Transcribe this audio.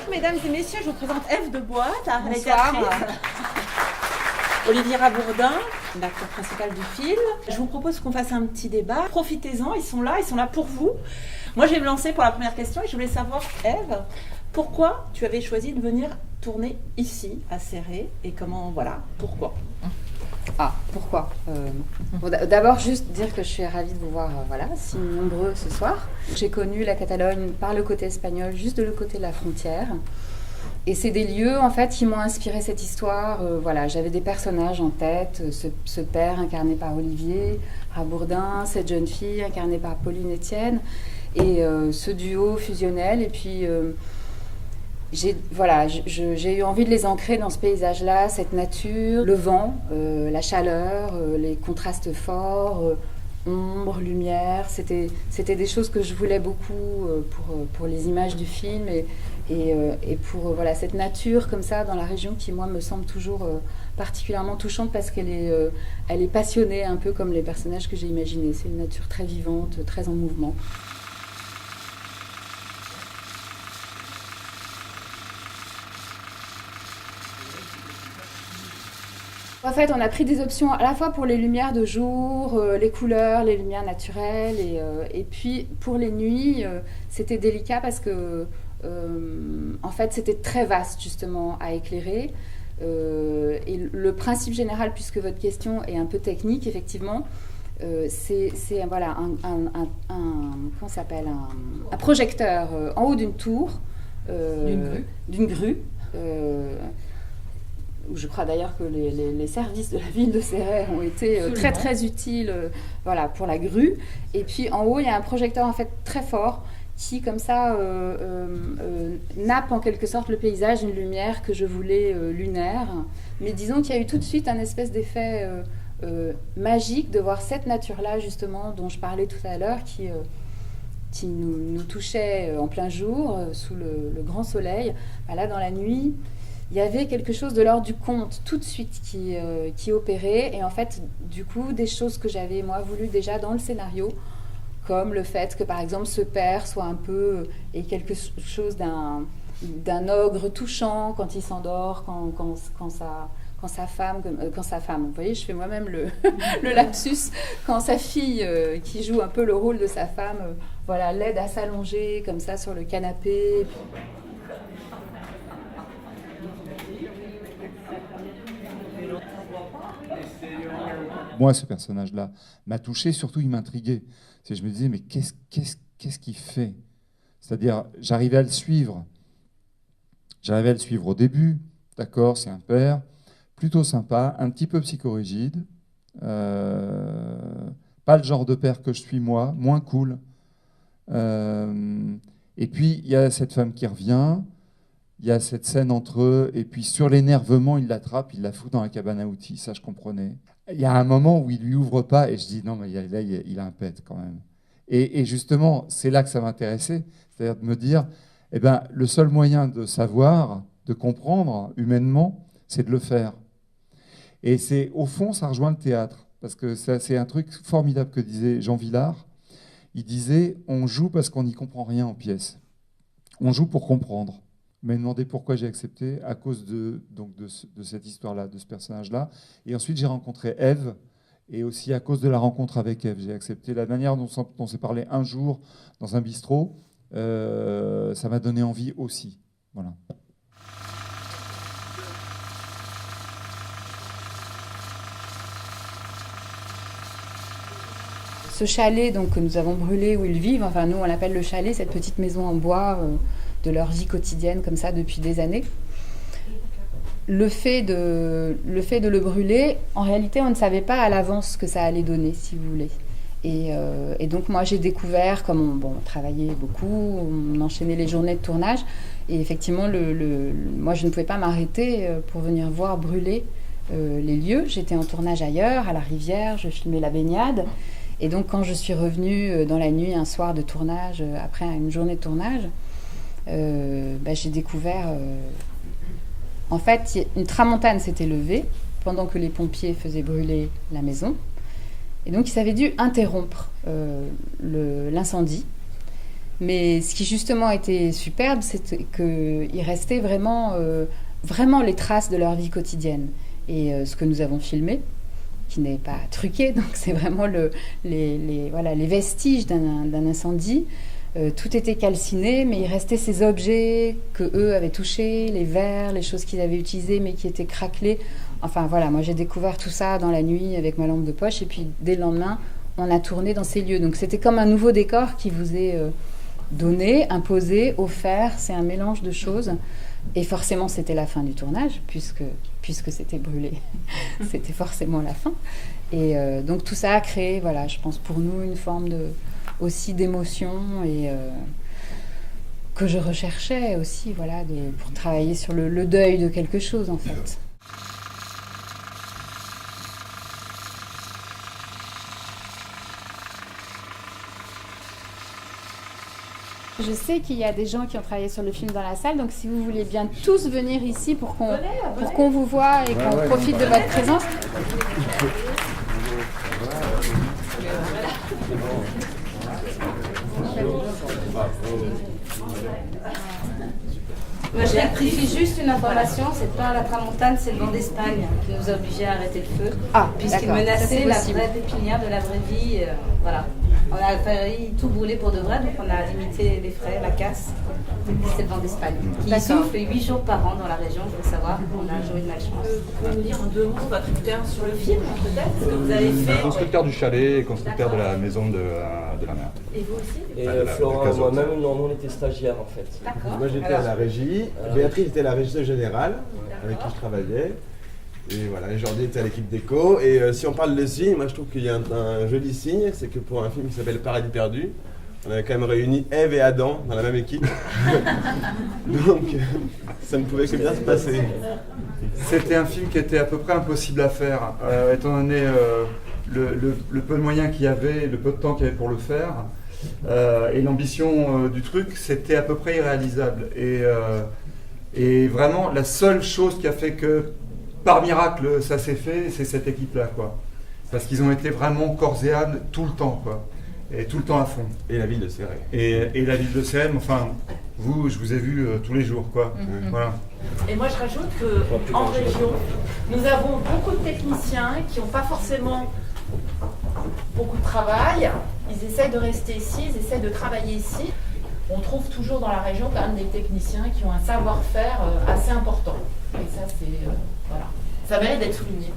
Mesdames et messieurs, je vous présente Ève de Bois, la réalisatrice. Olivier Rabourdin, l'acteur principal du film. Je vous propose qu'on fasse un petit débat. Profitez-en, ils sont là pour vous. Moi, je vais me lancer pour la première question et je voulais savoir, Ève, pourquoi tu avais choisi de venir tourner ici, à Céret, et comment, voilà, pourquoi ? Pourquoi bon, d'abord, juste dire que je suis ravie de vous voir si nombreux ce soir. J'ai connu la Catalogne par le côté espagnol, juste de l'autre côté de la frontière. Et c'est des lieux, en fait, qui m'ont inspiré cette histoire. J'avais des personnages en tête. Ce père incarné par Olivier Rabourdin, cette jeune fille incarnée par Pauline Etienne. Et ce duo fusionnel. Et puis... j'ai eu envie de les ancrer dans ce paysage-là, cette nature, le vent, la chaleur, les contrastes forts, ombre, lumière. C'était des choses que je voulais beaucoup pour les images du film et pour cette nature comme ça dans la région qui, moi, me semble toujours particulièrement touchante parce qu'elle est passionnée, un peu comme les personnages que j'ai imaginés. C'est une nature très vivante, très en mouvement. En fait, on a pris des options à la fois pour les lumières de jour, les couleurs, les lumières naturelles, et puis pour les nuits, c'était délicat parce que, en fait, c'était très vaste justement à éclairer. Et le principe général, puisque votre question est un peu technique, effectivement, c'est un projecteur en haut d'une tour, d'une grue. Je crois d'ailleurs que les services de la ville de Céret ont été très très utiles pour la grue. Et puis en haut, il y a un projecteur en fait très fort qui comme ça nappe en quelque sorte le paysage, une lumière que je voulais lunaire. Mais disons qu'il y a eu tout de suite un espèce d'effet magique de voir cette nature-là justement dont je parlais tout à l'heure qui nous touchait en plein jour, sous le grand soleil. Là, dans la nuit, il y avait quelque chose de l'ordre du conte tout de suite qui opérait, et en fait du coup des choses que j'avais moi voulu déjà dans le scénario, comme le fait que par exemple ce père soit un peu et quelque chose d'un ogre touchant quand il s'endort, quand sa femme, vous voyez, je fais moi-même le lapsus, quand sa fille qui joue un peu le rôle de sa femme, l'aide à s'allonger comme ça sur le canapé. Moi, ce personnage-là m'a touché, surtout il m'intriguait. Je me disais, mais qu'est-ce qu'il fait ? C'est-à-dire, j'arrivais à le suivre au début, d'accord, c'est un père, plutôt sympa, un petit peu psychorigide, pas le genre de père que je suis moi, moins cool. Et puis, il y a cette femme qui revient, il y a cette scène entre eux, et puis sur l'énervement, il l'attrape, il la fout dans la cabane à outils, ça je comprenais. Il y a un moment où il lui ouvre pas, et je dis non, mais là, il a un pet quand même. Et justement, c'est là que ça m'intéressait, c'est-à-dire de me dire, le seul moyen de savoir, de comprendre humainement, c'est de le faire. Et c'est, au fond, ça rejoint le théâtre, parce que c'est un truc formidable que disait Jean Vilar. Il disait, on joue parce qu'on n'y comprend rien en pièce. On joue pour comprendre. Il m'a demandé pourquoi j'ai accepté, à cause de cette histoire-là, de ce personnage-là. Et ensuite, j'ai rencontré Ève, et aussi à cause de la rencontre avec Ève. J'ai accepté la manière dont on s'est parlé un jour dans un bistrot. Ça m'a donné envie aussi. Voilà. Ce chalet donc, que nous avons brûlé, où ils vivent, enfin nous on l'appelle le chalet, cette petite maison en bois de leur vie quotidienne comme ça depuis des années. Le fait de le brûler, en réalité on ne savait pas à l'avance ce que ça allait donner, si vous voulez. Et donc moi j'ai découvert, comme on travaillait beaucoup, on enchaînait les journées de tournage, et effectivement moi je ne pouvais pas m'arrêter pour venir voir brûler les lieux. J'étais en tournage ailleurs, à la rivière, je filmais la baignade, et donc quand je suis revenue dans la nuit un soir de tournage, après une journée de tournage, j'ai découvert, en fait une tramontane s'était levée pendant que les pompiers faisaient brûler la maison. Et donc, ils avaient dû interrompre l'incendie. Mais ce qui, justement, était superbe, c'est qu'il restait vraiment les traces de leur vie quotidienne. Et ce que nous avons filmé, qui n'est pas truqué, donc c'est vraiment les vestiges d'un incendie. Tout était calciné, mais il restait ces objets qu'eux avaient touchés, les verres, les choses qu'ils avaient utilisées, mais qui étaient craquelés. Enfin voilà, moi j'ai découvert tout ça dans la nuit avec ma lampe de poche, et puis dès le lendemain, on a tourné dans ces lieux. Donc c'était comme un nouveau décor qui vous est donné, imposé, offert. C'est un mélange de choses. Et forcément, c'était la fin du tournage, puisque c'était brûlé. C'était forcément la fin. Et donc tout ça a créé, voilà, je pense pour nous, une forme aussi d'émotion, et que je recherchais aussi, voilà, pour travailler sur le deuil de quelque chose, en fait. Je sais qu'il y a des gens qui ont travaillé sur le film dans la salle, donc si vous voulez bien tous venir ici pour qu'on vous voit et qu'on profite de votre présence. Moi, j'ai appris juste une information, c'est pas la tramontane, c'est le vent d'Espagne qui nous a obligés à arrêter le feu, puisqu'il menaçait la vraie pépinière de la vraie vie. Voilà. On a failli tout brûler pour de vrai, donc on a limité les frais, la casse. C'est le vent d'Espagne qui souffle 8 jours par an dans la région, il faut savoir. On a joué de malchance. Vous pouvez nous dire en 2 mots votre expérience sur le film, peut-être, ce que vous avez fait? Constructeur du chalet et constructeur de la maison de la mer. Et vous aussi? Et Florent, moi-même, on était stagiaires en fait. D'accord. Moi j'étais à la régie, Béatrice était la régisseur générale avec qui je travaillais. Et voilà, et Jordi était à l'équipe déco. Et si on parle de signes, moi je trouve qu'il y a un joli signe, c'est que pour un film qui s'appelle Paradis perdu, on avait quand même réuni Ève et Adam dans la même équipe. Donc ça ne pouvait que bien se passer. C'était un film qui était à peu près impossible à faire, étant donné le peu de moyens qu'il y avait, le peu de temps qu'il y avait pour le faire. Et l'ambition du truc, c'était à peu près irréalisable. Et vraiment, la seule chose qui a fait que, par miracle, ça s'est fait, c'est cette équipe-là, quoi. Parce qu'ils ont été vraiment corps et âme tout le temps, quoi. Et tout le temps à fond. Et la ville de Céret. Et la ville de Céret, enfin, je vous ai vu tous les jours, quoi. Voilà. Et moi, je rajoute qu'en région, nous avons beaucoup de techniciens qui n'ont pas forcément beaucoup de travail. Ils essayent de rester ici, ils essayent de travailler ici. On trouve toujours dans la région quand même des techniciens qui ont un savoir-faire assez important. Et ça, c'est voilà, ça mérite d'être souligné.